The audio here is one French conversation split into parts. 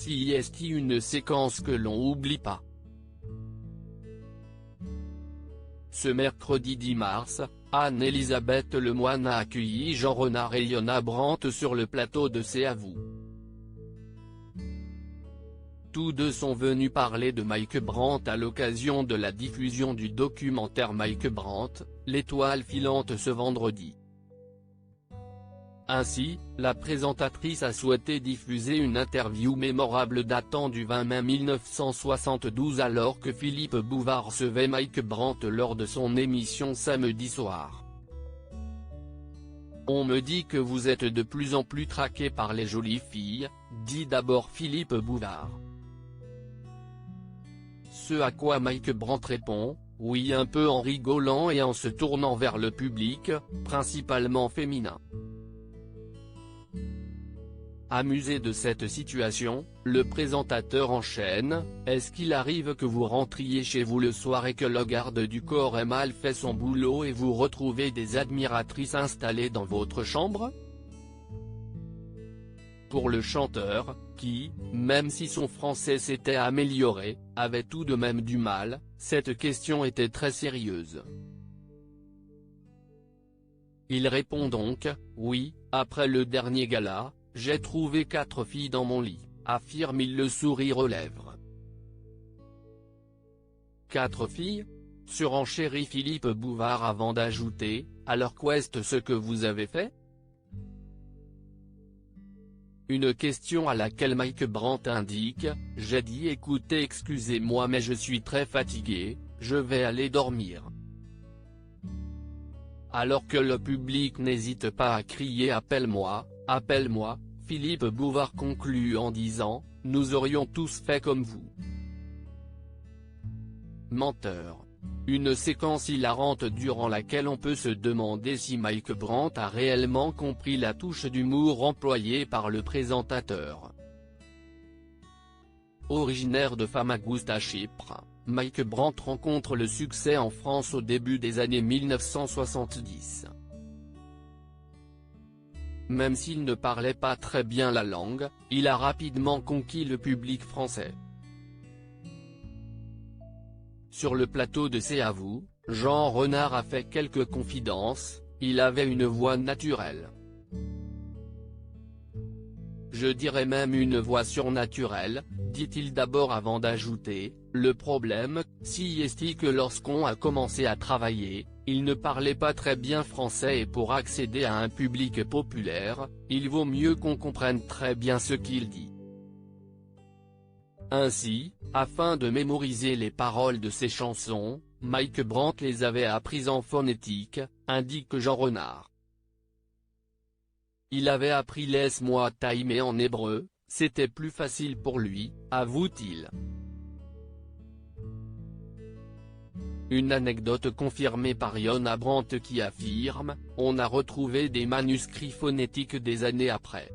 CIST, une séquence que l'on oublie pas. Ce mercredi 10 mars, Anne-Elisabeth Lemoine a accueilli Jean Renard et Iona Brandt sur le plateau de C'est à vous. Tous deux sont venus parler de Mike Brandt à l'occasion de la diffusion du documentaire Mike Brandt, l'étoile filante ce vendredi. Ainsi, la présentatrice a souhaité diffuser une interview mémorable datant du 20 mai 1972 alors que Philippe Bouvard recevait Mike Brandt lors de son émission samedi soir. « On me dit que vous êtes de plus en plus traqué par les jolies filles », dit d'abord Philippe Bouvard. Ce à quoi Mike Brandt répond, oui, un peu en rigolant et en se tournant vers le public, principalement féminin. Amusé de cette situation, le présentateur enchaîne, « Est-ce qu'il arrive que vous rentriez chez vous le soir et que le garde du corps ait mal fait son boulot et vous retrouvez des admiratrices installées dans votre chambre ?» Pour le chanteur, qui, même si son français s'était amélioré, avait tout de même du mal, cette question était très sérieuse. Il répond donc, « Oui, après le dernier gala, j'ai trouvé 4 filles dans mon lit », affirme-t-il le sourire aux lèvres. 4 filles ? Surenchérit Philippe Bouvard avant d'ajouter, « Alors qu'est-ce ce que vous avez fait ? » Une question à laquelle Mike Brandt indique, « J'ai dit écoutez excusez-moi mais je suis très fatigué, je vais aller dormir ». Alors que le public n'hésite pas à crier « Appelle-moi, appelle-moi », Philippe Bouvard conclut en disant, « Nous aurions tous fait comme vous ». Menteur. Une séquence hilarante durant laquelle on peut se demander si Mike Brandt a réellement compris la touche d'humour employée par le présentateur. Originaire de Famagoust à Chypre, Mike Brandt rencontre le succès en France au début des années 1970. Même s'il ne parlait pas très bien la langue, il a rapidement conquis le public français. Sur le plateau de C'est à vous, Jean Renard a fait quelques confidences, il avait une voix naturelle. Je dirais même une voix surnaturelle, dit-il d'abord avant d'ajouter, le problème, CIST que lorsqu'on a commencé à travailler, il ne parlait pas très bien français et pour accéder à un public populaire, il vaut mieux qu'on comprenne très bien ce qu'il dit. Ainsi, afin de mémoriser les paroles de ses chansons, Mike Brandt les avait apprises en phonétique, indique Jean Renard. Il avait appris « laisse-moi t'aimer » en hébreu, c'était plus facile pour lui, avoue-t-il. Une anecdote confirmée par Iona Brandt qui affirme, « On a retrouvé des manuscrits phonétiques des années après ».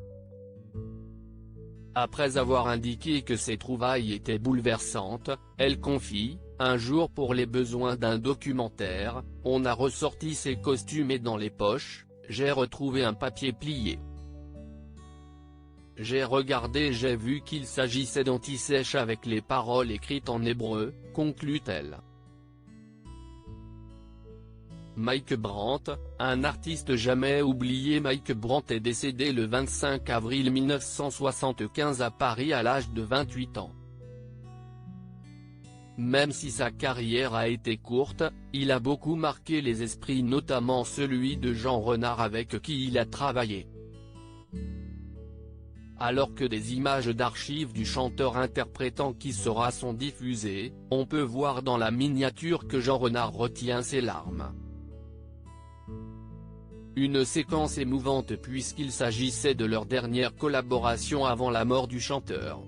Après avoir indiqué que ces trouvailles étaient bouleversantes, elle confie, « Un jour pour les besoins d'un documentaire, on a ressorti ses costumes et dans les poches, j'ai retrouvé un papier plié. J'ai regardé, j'ai vu qu'il s'agissait d'anti-sèche avec les paroles écrites en hébreu », conclut-elle. Mike Brandt, un artiste jamais oublié. Mike Brandt est décédé le 25 avril 1975 à Paris à l'âge de 28 ans. Même si sa carrière a été courte, il a beaucoup marqué les esprits, notamment celui de Jean Renard avec qui il a travaillé. Alors que des images d'archives du chanteur interprétant Qui sera sont diffusées, on peut voir dans la miniature que Jean Renard retient ses larmes. Une séquence émouvante puisqu'il s'agissait de leur dernière collaboration avant la mort du chanteur.